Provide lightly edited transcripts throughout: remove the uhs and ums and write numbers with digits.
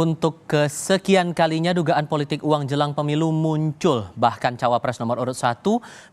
Untuk kesekian kalinya dugaan politik uang jelang pemilu muncul. Bahkan cawapres nomor urut 1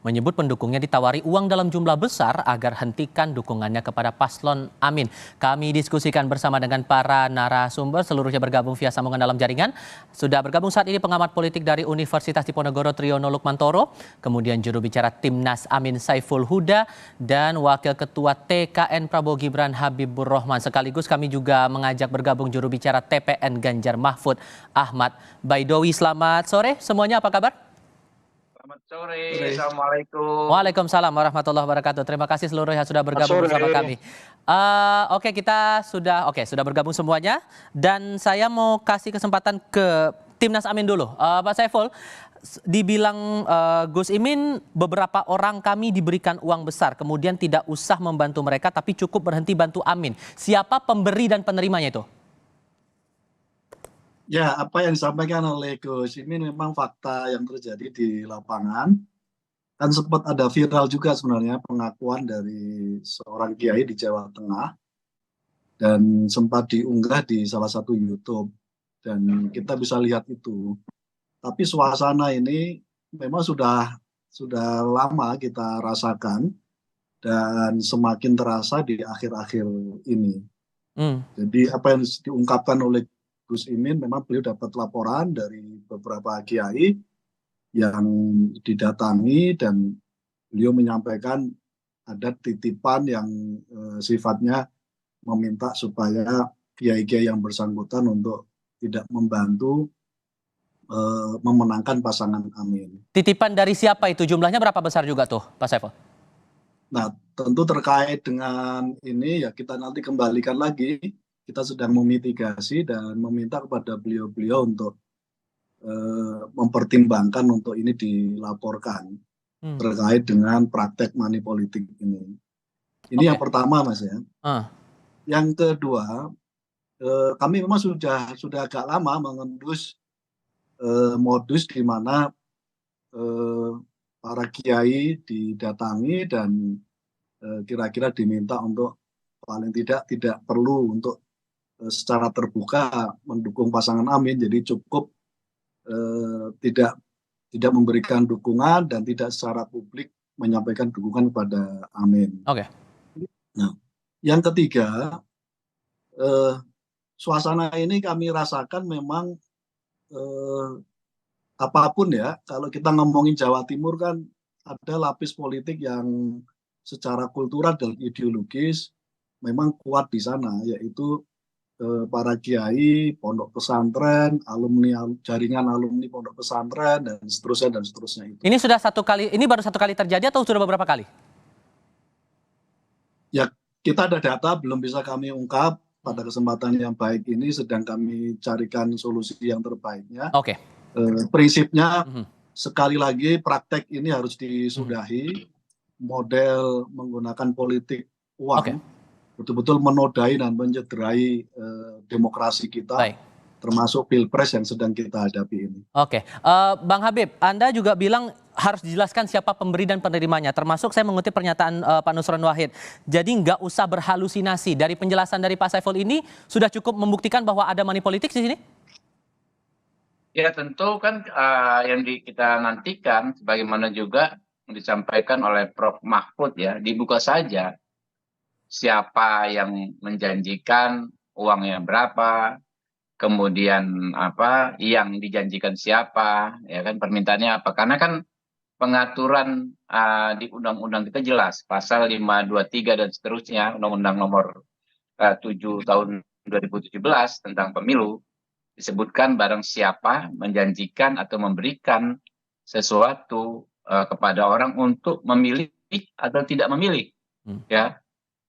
menyebut pendukungnya ditawari uang dalam jumlah besar agar hentikan dukungannya kepada paslon Amin. Kami diskusikan bersama dengan para narasumber, seluruhnya bergabung via sambungan dalam jaringan. Sudah bergabung saat ini pengamat politik dari Universitas Diponegoro Triyono Lukmantoro, kemudian juru bicara Timnas Amin Saiful Huda, dan Wakil Ketua TKN Prabowo Gibran Habibur Rahman. Sekaligus kami juga mengajak bergabung juru bicara TPN Ganjar Mahfud Ahmad Baidowi. Selamat sore semuanya, apa kabar? Selamat sore, Assalamualaikum. Waalaikumsalam warahmatullahi wabarakatuh. Terima kasih seluruh yang sudah bergabung bersama kami. Oke, kita sudah bergabung semuanya, dan saya mau kasih kesempatan ke Timnas Amin dulu. Pak Saiful, dibilang Gus Imin beberapa orang kami diberikan uang besar, kemudian tidak usah membantu mereka tapi cukup berhenti bantu Amin. Siapa pemberi dan penerimanya itu? Ya, apa yang disampaikan oleh Gus Imin memang fakta yang terjadi di lapangan. Kan sempat ada viral juga sebenarnya pengakuan dari seorang kiai di Jawa Tengah, dan sempat diunggah di salah satu YouTube, dan kita bisa lihat itu. Tapi suasana ini memang sudah lama kita rasakan dan semakin terasa di akhir-akhir ini. Jadi apa yang diungkapkan oleh Gus Imin, memang beliau dapat laporan dari beberapa kiai yang didatangi dan beliau menyampaikan ada titipan yang sifatnya meminta supaya kiai-kiai yang bersangkutan untuk tidak membantu memenangkan pasangan Amin. Titipan dari siapa itu? Jumlahnya berapa besar juga tuh, Pak Saiful? Nah, tentu terkait dengan ini ya kita nanti kembalikan lagi. Kita sedang memitigasi dan meminta kepada beliau-beliau untuk mempertimbangkan untuk ini dilaporkan terkait dengan praktek money politik ini. Ini yang pertama, Mas ya. Yang kedua, kami memang sudah agak lama mengendus modus di mana para kiai didatangi dan kira-kira diminta untuk paling tidak perlu untuk secara terbuka mendukung pasangan Amin, jadi cukup tidak memberikan dukungan dan tidak secara publik menyampaikan dukungan kepada Amin. Nah, yang ketiga, suasana ini kami rasakan memang apapun ya, kalau kita ngomongin Jawa Timur kan ada lapis politik yang secara kultural dan ideologis memang kuat di sana, yaitu para kiai, pondok pesantren, jaringan alumni pondok pesantren, dan seterusnya itu. Ini baru satu kali terjadi atau sudah beberapa kali? Ya, kita ada data belum bisa kami ungkap pada kesempatan yang baik ini, sedang kami carikan solusi yang terbaiknya. Prinsipnya sekali lagi praktek ini harus disudahi. Model menggunakan politik uang betul-betul menodai dan mencederai demokrasi kita, termasuk pilpres yang sedang kita hadapi ini. Bang Habib, Anda juga bilang harus dijelaskan siapa pemberi dan penerimanya, termasuk saya mengutip pernyataan Pak Nusron Wahid. Jadi nggak usah berhalusinasi. Dari penjelasan dari Pak Saiful ini sudah cukup membuktikan bahwa ada money politik di sini? Ya tentu kan yang kita nantikan, sebagaimana juga disampaikan oleh Prof. Mahfud ya, dibuka saja siapa yang menjanjikan uangnya berapa, kemudian apa yang dijanjikan siapa, ya kan, permintaannya apa. Karena kan pengaturan di undang-undang kita jelas, pasal 523 dan seterusnya, Undang-Undang nomor 7 tahun 2017 tentang pemilu, disebutkan barang siapa menjanjikan atau memberikan sesuatu kepada orang untuk memilih atau tidak memilih, ya.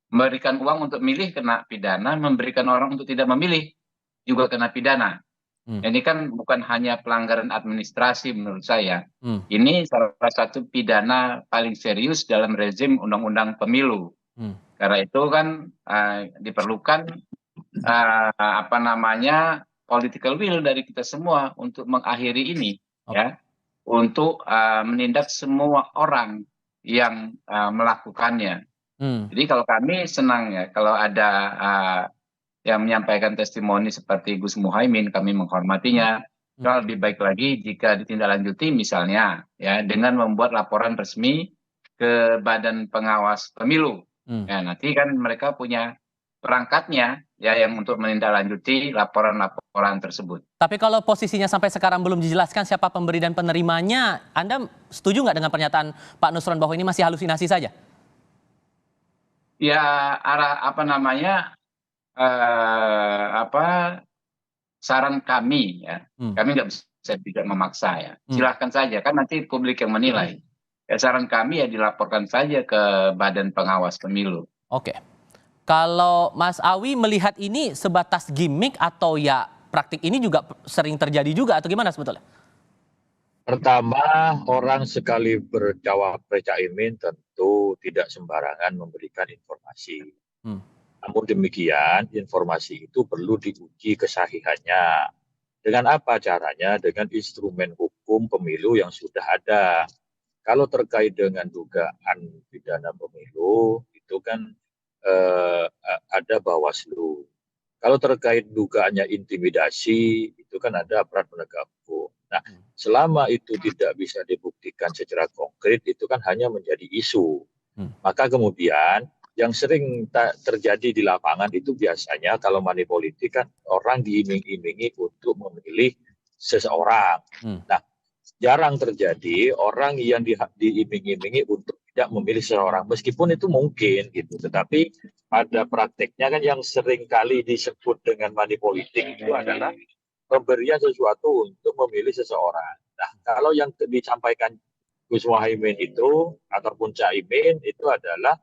Memberikan uang untuk milih kena pidana, memberikan orang untuk tidak memilih juga kena pidana. Ini kan bukan hanya pelanggaran administrasi menurut saya. Ini salah satu pidana paling serius dalam rezim undang-undang pemilu. Karena itu kan diperlukan political will dari kita semua untuk mengakhiri ini, ya, untuk menindak semua orang yang melakukannya. Jadi kalau kami senang ya kalau ada yang menyampaikan testimoni seperti Gus Muhaimin, kami menghormatinya. Kalau lebih baik lagi jika ditindaklanjuti misalnya ya dengan membuat laporan resmi ke Badan Pengawas Pemilu. Ya, nanti kan mereka punya perangkatnya ya yang untuk menindaklanjuti laporan-laporan tersebut. Tapi kalau posisinya sampai sekarang belum dijelaskan siapa pemberi dan penerimanya, Anda setuju nggak dengan pernyataan Pak Nusron bahwa ini masih halusinasi saja? Ya arah apa namanya apa saran kami ya, kami nggak bisa tidak memaksa ya. Silahkan saja kan nanti publik yang menilai. Ya, saran kami ya dilaporkan saja ke Badan Pengawas Pemilu. Oke. Kalau Mas Awi melihat ini sebatas gimmick atau ya praktik ini juga sering terjadi juga atau gimana sebetulnya? Pertama, orang sekali bercawapres Caimin tentu tidak sembarangan memberikan informasi. Namun demikian, informasi itu perlu diuji kesahihannya. Dengan apa caranya? Dengan instrumen hukum pemilu yang sudah ada. Kalau terkait dengan dugaan pidana pemilu, itu kan ada Bawaslu. Kalau terkait dugaannya intimidasi, itu kan ada aparat penegak hukum. Nah, selama itu tidak bisa dibuktikan secara konkret, itu kan hanya menjadi isu. Maka kemudian yang sering terjadi di lapangan itu biasanya kalau money politik kan orang diiming-imingi untuk memilih seseorang. Nah, jarang terjadi orang yang diiming-imingi untuk tidak memilih seseorang, meskipun itu mungkin gitu. Tetapi pada prakteknya kan yang sering kali disebut dengan money politik itu adalah pemberian sesuatu untuk memilih seseorang. Nah, kalau yang disampaikan Gus Muhaimin itu ataupun Caimin itu adalah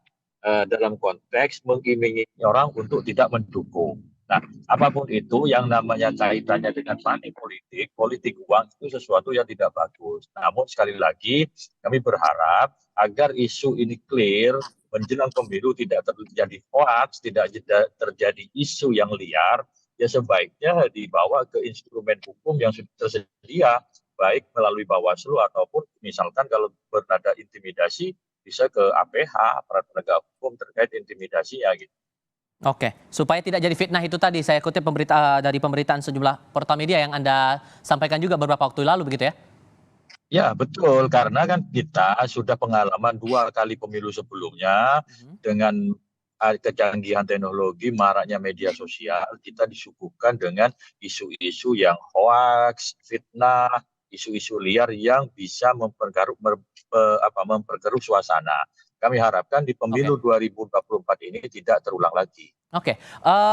dalam konteks mengiming-imingi orang untuk tidak mendukung. Nah, apapun itu yang namanya kaitannya dengan money politik, politik uang itu sesuatu yang tidak bagus. Namun sekali lagi kami berharap agar isu ini clear, menjelang pemilu tidak terjadi hoax, tidak terjadi isu yang liar, ya sebaiknya dibawa ke instrumen hukum yang sudah tersedia, baik melalui Bawaslu ataupun misalkan kalau bernada intimidasi bisa ke APH, aparat penegak hukum terkait intimidasinya gitu. Oke, supaya tidak jadi fitnah itu tadi saya kutip dari pemberitaan sejumlah portal media yang Anda sampaikan juga beberapa waktu lalu begitu ya? Ya betul, karena kan kita sudah pengalaman 2 kali pemilu sebelumnya dengan kecanggihan teknologi, maraknya media sosial, kita disuguhkan dengan isu-isu yang hoaks, fitnah, isu-isu liar yang bisa memperkeruh suasana. Kami harapkan di pemilu 2024 ini tidak terulang lagi. Oke,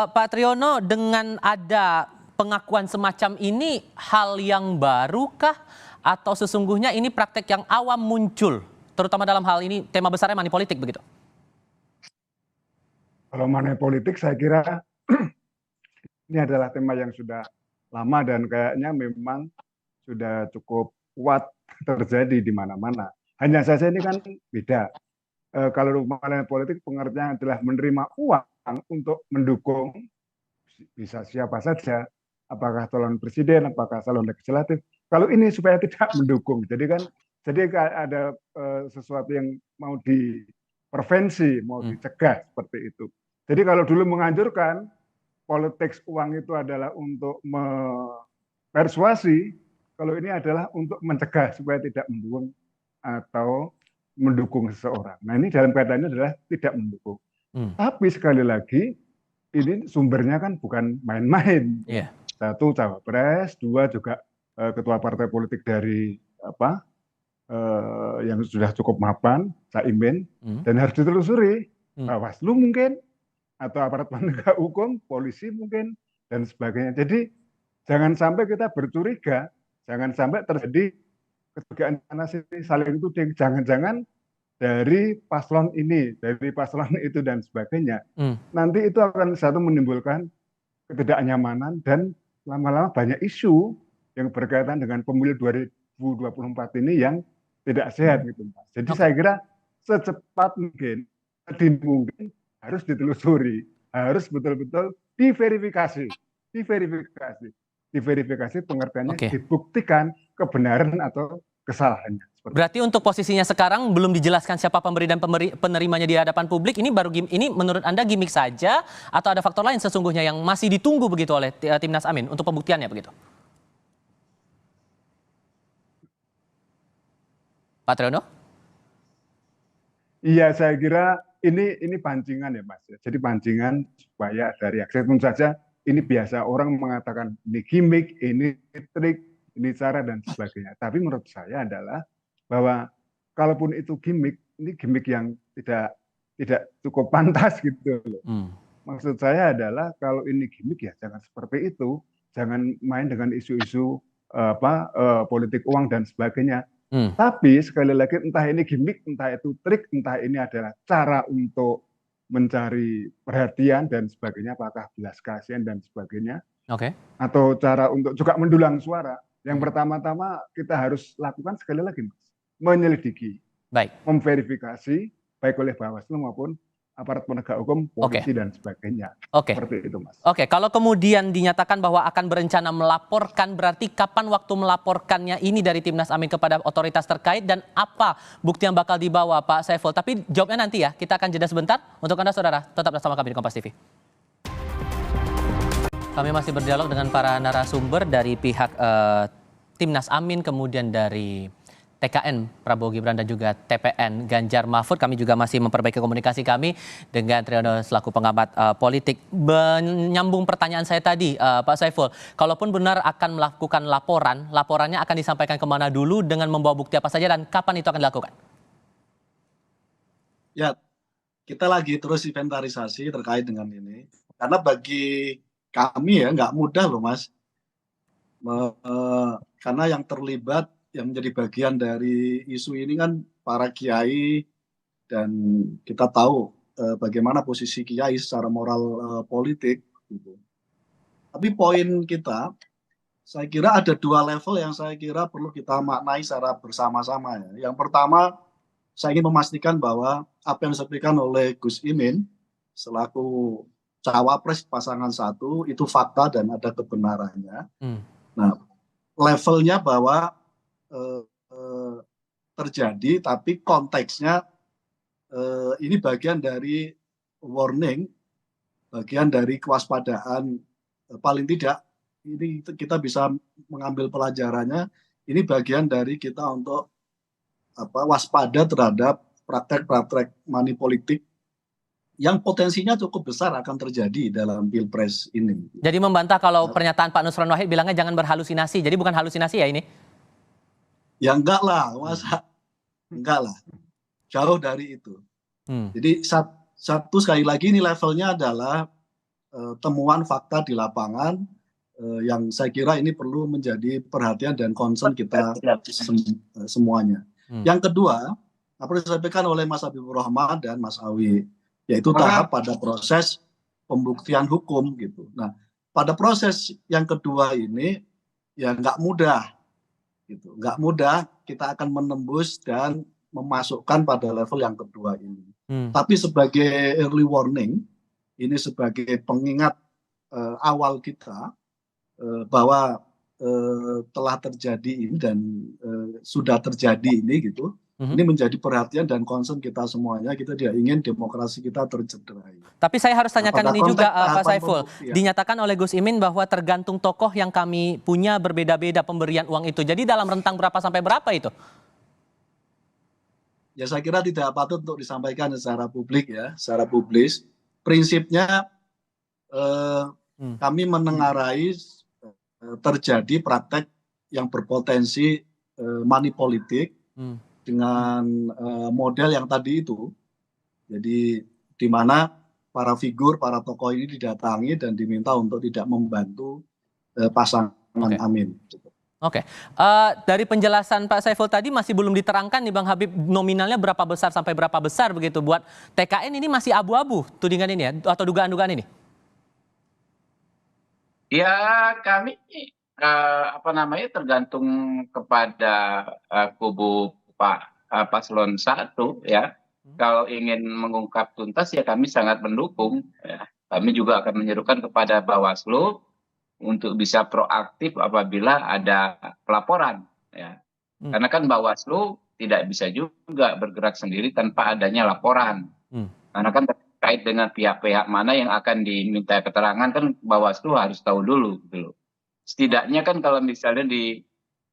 Pak Triyono, dengan ada pengakuan semacam ini hal yang barukah atau sesungguhnya ini praktek yang awam muncul, terutama dalam hal ini tema besarnya money politik begitu? Kalau money politik saya kira ini adalah tema yang sudah lama dan kayaknya memang sudah cukup kuat terjadi di mana-mana. Hanya saja ini kan beda. Kalau money politik pengertiannya adalah menerima uang untuk mendukung bisa siapa saja, apakah calon presiden, apakah calon legislatif. Kalau ini supaya tidak mendukung, jadi ada sesuatu yang mau diprevensi, mau dicegah seperti itu. Jadi kalau dulu menganjurkan politik uang itu adalah untuk mempersuasi, kalau ini adalah untuk mencegah supaya tidak mendukung atau mendukung seseorang. Nah ini dalam kaitannya adalah tidak mendukung. Tapi sekali lagi ini sumbernya kan bukan main-main. Satu cawapres, dua juga ketua partai politik dari yang sudah cukup mapan, Caimin, dan harus ditelusuri. Bawaslu mungkin atau aparat penegak hukum, polisi mungkin dan sebagainya. Jadi jangan sampai kita bercuriga, jangan sampai terjadi kecurigaan karena saling tuding, jangan-jangan dari paslon ini, dari paslon itu dan sebagainya. Nanti itu akan satu menimbulkan ketidaknyamanan dan lama-lama banyak isu yang berkaitan dengan pemilu 2024 ini yang tidak sehat gitu, Mas. Jadi saya kira secepat mungkin, mungkin harus ditelusuri, harus betul-betul diverifikasi pengertiannya, dibuktikan kebenaran atau kesalahannya. Berarti untuk posisinya sekarang belum dijelaskan siapa pemberi dan penerimanya di hadapan publik. Ini ini menurut Anda gimmick saja atau ada faktor lain sesungguhnya yang masih ditunggu begitu oleh Timnas Amin untuk pembuktiannya begitu? Pak Triyono? Iya, saya kira ini pancingan ya Mas. Jadi pancingan supaya ada reaksi. Tentu saja ini biasa orang mengatakan ini gimmick, ini trik, ini cara dan sebagainya. Tapi menurut saya adalah bahwa kalaupun itu gimmick, ini gimmick yang tidak cukup pantas gitu loh. Maksud saya adalah kalau ini gimmick ya jangan seperti itu, jangan main dengan isu-isu politik uang dan sebagainya. Tapi sekali lagi entah ini gimmick, entah itu trik, entah ini adalah cara untuk mencari perhatian dan sebagainya, apakah belas kasihan dan sebagainya, atau cara untuk juga mendulang suara. Yang pertama-tama kita harus lakukan sekali lagi, Mas, menyelidiki, memverifikasi baik oleh Bawaslu maupun aparat penegak hukum, polisi dan sebagainya. Seperti itu, Mas. Kalau kemudian dinyatakan bahwa akan berencana melaporkan, berarti kapan waktu melaporkannya ini dari Timnas Amin kepada otoritas terkait dan apa bukti yang bakal dibawa Pak Saiful? Tapi jawabnya nanti ya, kita akan jeda sebentar. Untuk Anda saudara, tetap bersama kami di Kompas TV. Kami masih berdialog dengan para narasumber dari pihak Timnas Amin, kemudian dari TKN Prabowo Gibran dan juga TPN Ganjar Mahfud. Kami juga masih memperbaiki komunikasi kami dengan Triyono selaku pengamat politik. Menyambung pertanyaan saya tadi, Pak Saiful, kalaupun benar akan melakukan laporannya akan disampaikan kemana dulu dengan membawa bukti apa saja dan kapan itu akan dilakukan? Ya, kita lagi terus inventarisasi terkait dengan ini. Karena bagi kami ya nggak mudah loh Mas. Karena yang terlibat yang menjadi bagian dari isu ini kan para kiai dan kita tahu bagaimana posisi kiai secara moral politik gitu. Tapi poin kita, saya kira ada dua level yang saya kira perlu kita maknai secara bersama-sama ya. Yang pertama, saya ingin memastikan bahwa apa yang disampaikan oleh Gus Imin selaku cawapres pasangan 1 itu fakta dan ada kebenarannya. Nah, levelnya bahwa terjadi, tapi konteksnya ini bagian dari warning, bagian dari kewaspadaan. Paling tidak ini kita bisa mengambil pelajarannya. Ini bagian dari kita untuk waspada terhadap praktek-praktek money politik yang potensinya cukup besar akan terjadi dalam Pilpres ini. Jadi membantah kalau pernyataan Pak Nusron Wahid bilangnya jangan berhalusinasi. Jadi bukan halusinasi ya ini? Ya enggak lah, masa enggak lah, jauh dari itu. Jadi satu sekali lagi ini levelnya adalah temuan fakta di lapangan yang saya kira ini perlu menjadi perhatian dan concern kita semuanya. Yang kedua, apa yang disampaikan oleh Mas Habibur Rahman dan Mas Awi, yaitu tahap pada proses pembuktian hukum gitu. Nah, pada proses yang kedua ini ya nggak mudah. Gitu. Nggak mudah kita akan menembus dan memasukkan pada level yang kedua ini. Tapi sebagai early warning, ini sebagai pengingat awal kita bahwa telah terjadi ini dan sudah terjadi ini gitu. Ini menjadi perhatian dan concern kita semuanya. Kita tidak ingin demokrasi kita tercederai. Tapi saya harus tanyakan ini juga Pak Saiful. Dinyatakan oleh Gus Imin bahwa tergantung tokoh yang kami punya berbeda-beda pemberian uang itu. Jadi dalam rentang berapa sampai berapa itu? Ya saya kira tidak patut untuk disampaikan secara publik ya, secara publis. Prinsipnya kami menengarai terjadi praktek yang berpotensi money politik dengan model yang tadi itu. Jadi di mana para figur, para tokoh ini didatangi dan diminta untuk tidak membantu pasangan Amin. Dari penjelasan Pak Saiful tadi masih belum diterangkan nih Bang Habib nominalnya berapa besar sampai berapa besar begitu buat TKN ini masih abu-abu tudingan ini ya atau dugaan-dugaan ini? Ya kami tergantung kepada kubu Pak Paslon 1 ya. Kalau ingin mengungkap tuntas ya kami sangat mendukung. Ya. Kami juga akan menyerukan kepada Bawaslu untuk bisa proaktif apabila ada pelaporan. Ya. Karena kan Bawaslu tidak bisa juga bergerak sendiri tanpa adanya laporan. Karena kan terkait dengan pihak-pihak mana yang akan diminta keterangan kan Bawaslu harus tahu dulu gitu loh. Setidaknya kan kalau misalnya di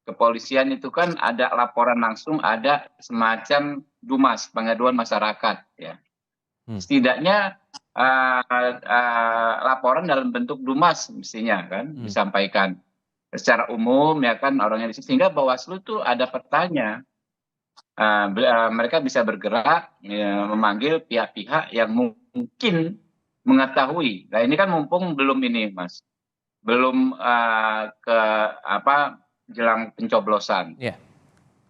kepolisian itu kan ada laporan langsung, ada semacam DUMAS, pengaduan masyarakat ya. Setidaknya laporan dalam bentuk DUMAS mestinya kan disampaikan secara umum ya kan orangnya di sini, sehingga Bawaslu tuh ada petanya. Mereka bisa bergerak ya, memanggil pihak-pihak yang mungkin mengetahui. Nah ini kan mumpung belum ini Mas, belum ke jelang pencoblosan.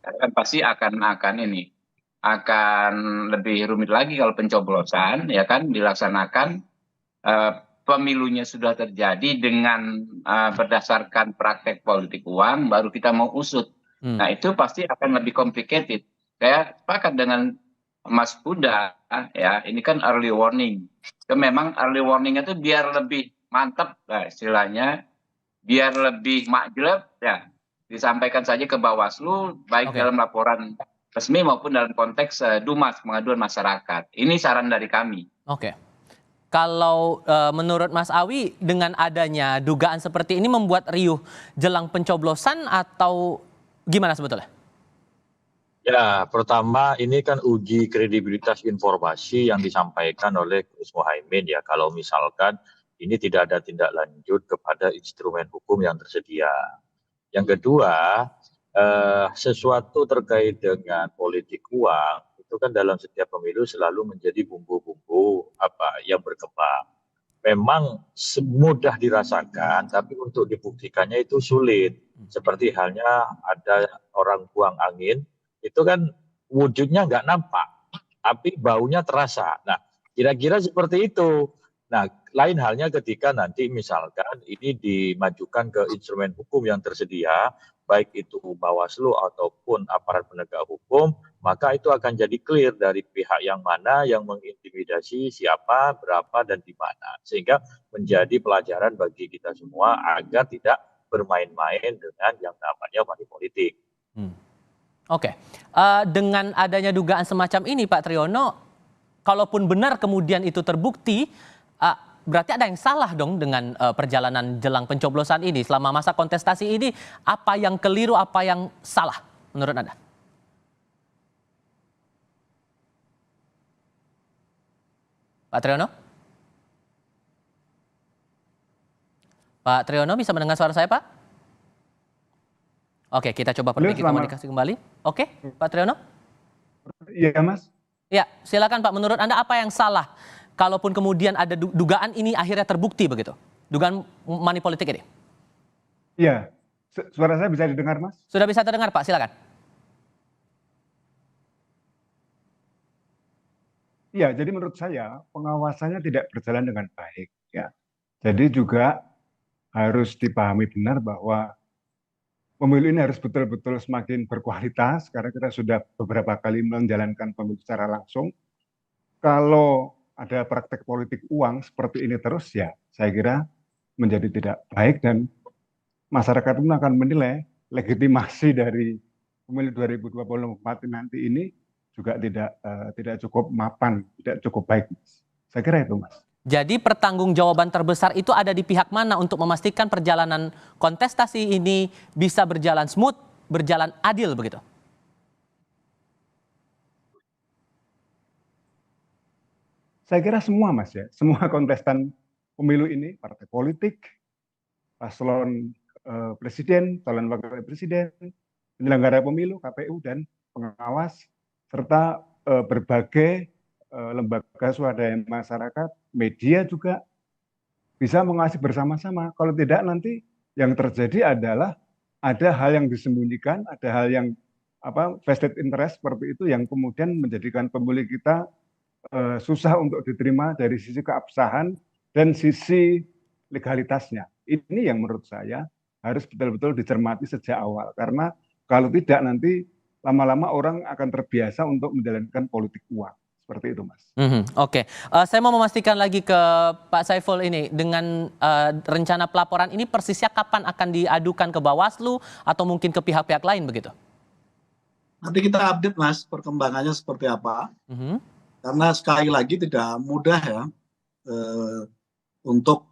Kan pasti akan ini akan lebih rumit lagi kalau pencoblosan ya kan dilaksanakan, pemilunya sudah terjadi dengan berdasarkan praktek politik uang, baru kita mau usut. Nah itu pasti akan lebih complicated. Saya sepakat dengan Mas Huda ya, ini kan early warning. Memang early warning itu biar lebih mantap istilahnya, biar lebih makjleb ya, disampaikan saja ke Bawaslu baik dalam laporan resmi maupun dalam konteks DUMAS, pengaduan masyarakat. Ini saran dari kami. Kalau menurut Mas Awi, dengan adanya dugaan seperti ini membuat riuh jelang pencoblosan atau gimana sebetulnya? Ya, pertama ini kan uji kredibilitas informasi yang disampaikan oleh Gus Muhaimin ya. Kalau misalkan ini tidak ada tindak lanjut kepada instrumen hukum yang tersedia. Yang kedua, sesuatu terkait dengan politik uang itu kan dalam setiap pemilu selalu menjadi bumbu-bumbu yang berkembang. Memang mudah dirasakan, tapi untuk dibuktikannya itu sulit. Seperti halnya ada orang buang angin, itu kan wujudnya nggak nampak, tapi baunya terasa. Nah, kira-kira seperti itu. Nah, lain halnya ketika nanti misalkan ini dimajukan ke instrumen hukum yang tersedia, baik itu Bawaslu ataupun aparat penegak hukum, maka itu akan jadi clear dari pihak yang mana yang mengintimidasi siapa, berapa, dan di mana. Sehingga menjadi pelajaran bagi kita semua agar tidak bermain-main dengan yang namanya money politik. Dengan adanya dugaan semacam ini Pak Triyono, kalaupun benar kemudian itu terbukti, berarti ada yang salah dong dengan perjalanan jelang pencoblosan ini. Selama masa kontestasi ini, apa yang keliru, apa yang salah menurut Anda? Pak Triyono? Pak Triyono bisa mendengar suara saya, Pak? Oke, kita coba perbaiki komunikasi kembali. Oke, Pak Triyono? Iya, Mas. Ya, silakan Pak. Menurut Anda apa yang salah? Kalaupun kemudian ada dugaan ini akhirnya terbukti begitu? Dugaan money politik ini? Iya. Suara saya bisa didengar, Mas? Sudah bisa terdengar, Pak. Silakan. Iya, jadi menurut saya pengawasannya tidak berjalan dengan baik. Ya. Jadi juga harus dipahami benar bahwa pemilu ini harus betul-betul semakin berkualitas karena kita sudah beberapa kali menjalankan pemilu secara langsung. Kalau ada praktek politik uang seperti ini terus ya saya kira menjadi tidak baik dan masyarakat pun akan menilai legitimasi dari pemilu 2024 nanti ini juga tidak cukup mapan, tidak cukup baik. Saya kira itu, Mas. Jadi pertanggungjawaban terbesar itu ada di pihak mana untuk memastikan perjalanan kontestasi ini bisa berjalan smooth, berjalan adil begitu? Saya kira semua, Mas ya, semua kontestan pemilu ini, partai politik, paslon presiden, calon wakil presiden, penyelenggara pemilu, KPU dan pengawas, serta berbagai lembaga swadaya masyarakat, media juga bisa mengawasi bersama-sama. Kalau tidak nanti yang terjadi adalah ada hal yang disembunyikan, ada hal yang vested interest seperti itu yang kemudian menjadikan pemilu kita susah untuk diterima dari sisi keabsahan dan sisi legalitasnya. Ini yang menurut saya harus betul-betul dicermati sejak awal. Karena kalau tidak nanti lama-lama orang akan terbiasa untuk menjalankan politik uang. Seperti itu, Mas. Oke. Saya mau memastikan lagi ke Pak Saiful ini. Dengan rencana pelaporan ini persisnya kapan akan diadukan ke Bawaslu atau mungkin ke pihak-pihak lain begitu? Nanti kita update Mas perkembangannya seperti apa. Mhm. Karena sekali lagi tidak mudah ya untuk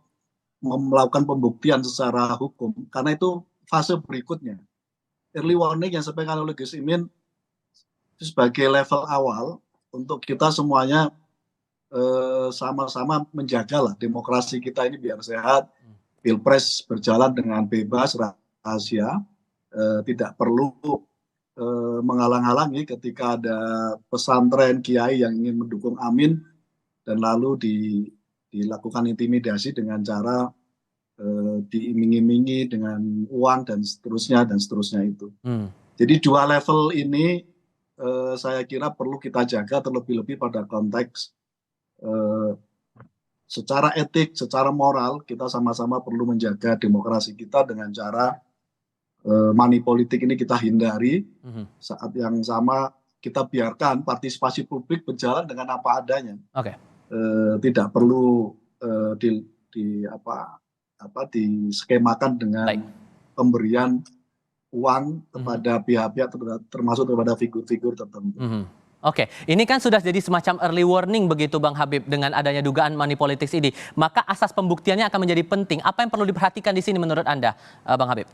melakukan pembuktian secara hukum. Karena itu fase berikutnya. Early warning yang disampaikan oleh Gus Imin sebagai level awal untuk kita semuanya sama-sama menjaga lah demokrasi kita ini biar sehat, pilpres berjalan dengan bebas, rahasia, tidak perlu menghalang-halangi ketika ada pesantren kiai yang ingin mendukung Amin dan lalu dilakukan intimidasi dengan cara diiming-imingi dengan uang dan seterusnya itu. Jadi dua level ini saya kira perlu kita jaga terlebih-lebih pada konteks secara etik, secara moral kita sama-sama perlu menjaga demokrasi kita dengan cara money politik ini kita hindari. Saat yang sama kita biarkan partisipasi publik berjalan dengan apa adanya. Tidak perlu diskemakan dengan pemberian uang kepada pihak-pihak termasuk kepada figur-figur tertentu. Oke, ini kan sudah jadi semacam early warning begitu Bang Habib dengan adanya dugaan money politics ini. Maka asas pembuktiannya akan menjadi penting. Apa yang perlu diperhatikan di sini menurut Anda, Bang Habib?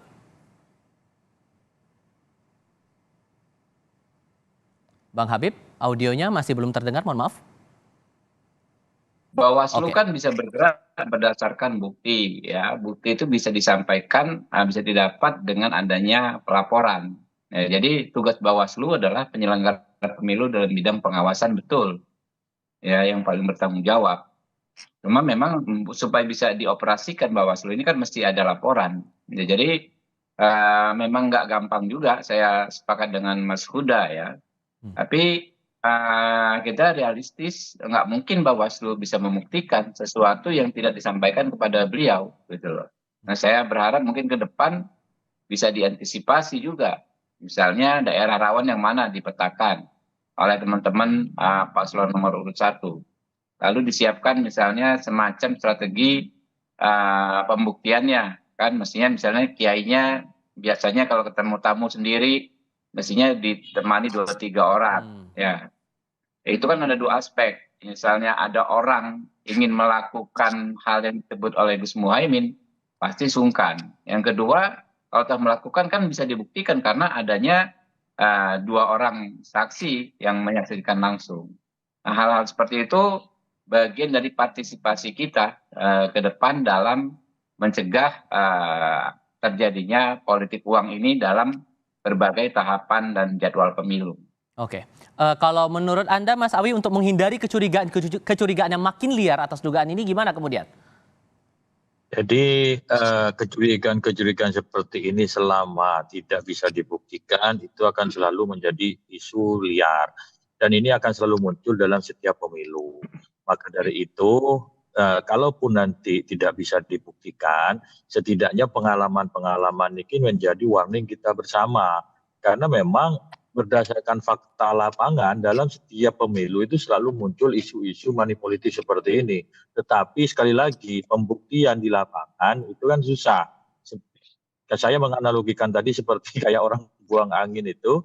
Bang Habib, audionya masih belum terdengar, mohon maaf. Bawaslu kan bisa bergerak berdasarkan bukti, ya. Bukti itu bisa disampaikan, bisa didapat dengan adanya pelaporan. Jadi tugas Bawaslu adalah penyelenggara pemilu dalam bidang pengawasan betul, ya, yang paling bertanggung jawab. Cuma memang supaya bisa dioperasikan Bawaslu ini kan mesti ada laporan. Ya, jadi memang nggak gampang juga. Saya sepakat dengan Mas Huda ya. Tapi kita realistis, nggak mungkin Bawaslu bisa membuktikan sesuatu yang tidak disampaikan kepada beliau, gitu loh. Nah, saya berharap mungkin ke depan bisa diantisipasi juga. Misalnya daerah rawan yang mana dipetakan oleh teman-teman paslon nomor urut 1. Lalu disiapkan misalnya semacam strategi pembuktiannya, kan mestinya misalnya kiainya biasanya kalau ketemu tamu sendiri mestinya ditemani 2-3 orang, ya. Itu kan ada 2 aspek. Misalnya ada orang ingin melakukan hal yang disebut oleh Gus Muhaimin, pasti sungkan. Yang kedua, kalau telah melakukan kan bisa dibuktikan karena adanya 2 orang saksi yang menyaksikan langsung. Nah, hal-hal seperti itu bagian dari partisipasi kita ke depan dalam mencegah terjadinya politik uang ini dalam berbagai tahapan dan jadwal pemilu. Kalau menurut Anda Mas Awi untuk menghindari kecurigaan yang makin liar atas dugaan ini gimana kemudian? Jadi kecurigaan seperti ini selama tidak bisa dibuktikan itu akan selalu menjadi isu liar. Dan ini akan selalu muncul dalam setiap pemilu. Maka dari itu, kalaupun nanti tidak bisa dibuktikan, setidaknya pengalaman-pengalaman ini menjadi warning kita bersama. Karena memang berdasarkan fakta lapangan dalam setiap pemilu itu selalu muncul isu-isu money politik seperti ini. Tetapi sekali lagi pembuktian di lapangan itu kan susah. Saya menganalogikan tadi seperti kayak orang buang angin itu,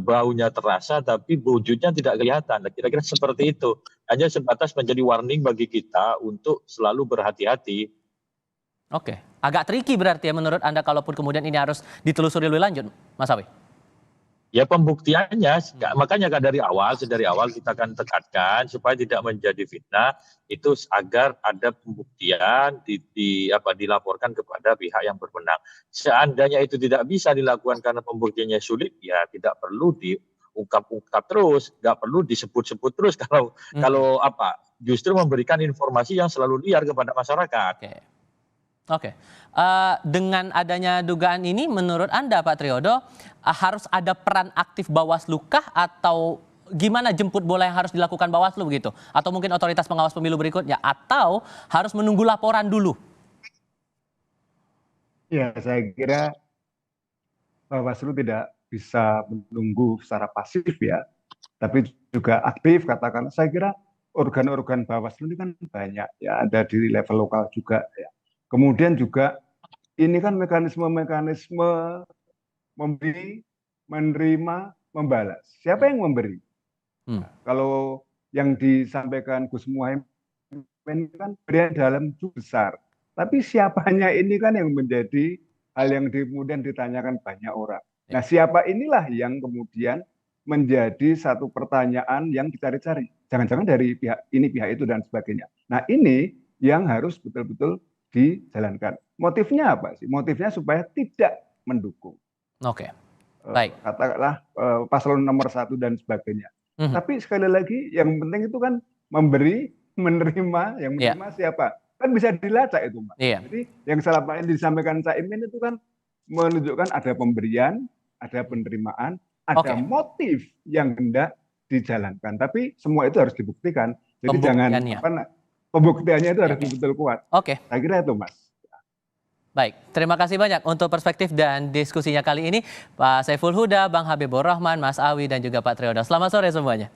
baunya terasa tapi wujudnya tidak kelihatan. Kira-kira seperti itu. Hanya sebatas menjadi warning bagi kita untuk selalu berhati-hati. Agak tricky berarti ya menurut Anda kalaupun kemudian ini harus ditelusuri lebih lanjut, Mas Awi? Ya pembuktiannya, makanya dari awal kita akan tekankan supaya tidak menjadi fitnah itu agar ada pembuktian dilaporkan kepada pihak yang berwenang. Seandainya itu tidak bisa dilakukan karena pembuktiannya sulit, ya tidak perlu diungkap-ungkap terus, nggak perlu disebut-sebut terus kalau justru memberikan informasi yang selalu liar kepada masyarakat. Dengan adanya dugaan ini menurut Anda Pak Triodo harus ada peran aktif Bawaslu kah atau gimana jemput bola yang harus dilakukan Bawaslu begitu? Atau mungkin otoritas pengawas pemilu berikutnya atau harus menunggu laporan dulu? Ya, saya kira Bawaslu tidak bisa menunggu secara pasif ya, tapi juga aktif katakan. Saya kira organ-organ Bawaslu ini kan banyak ya, ada di level lokal juga ya. Kemudian juga ini kan mekanisme memberi, menerima, membalas? Siapa yang memberi? Nah, kalau yang disampaikan Gus Muhaimin kan berian dalam jumlah besar, tapi siapanya ini kan yang menjadi hal yang kemudian ditanyakan banyak orang. Nah, siapa inilah yang kemudian menjadi satu pertanyaan yang dicari-cari. Jangan-jangan dari pihak ini, pihak itu, dan sebagainya. Nah, ini yang harus betul-betul dijalankan. Motifnya apa sih? Motifnya supaya tidak mendukung. Oke, baik. Katakanlah paslon nomor 1 dan sebagainya. Tapi sekali lagi yang penting itu kan memberi, menerima, yang menerima siapa? Kan bisa dilacak itu, Mas. Jadi yang selama ini disampaikan Caimin itu kan menunjukkan ada pemberian, ada penerimaan, ada motif yang hendak dijalankan. Tapi semua itu harus dibuktikan. Jadi jangan pembuktiannya itu harus betul kuat. Saya kira itu, Mas. Baik, terima kasih banyak untuk perspektif dan diskusinya kali ini. Pak Saiful Huda, Bang Habibur Rahman, Mas Awi, dan juga Pak Triodos. Selamat sore semuanya.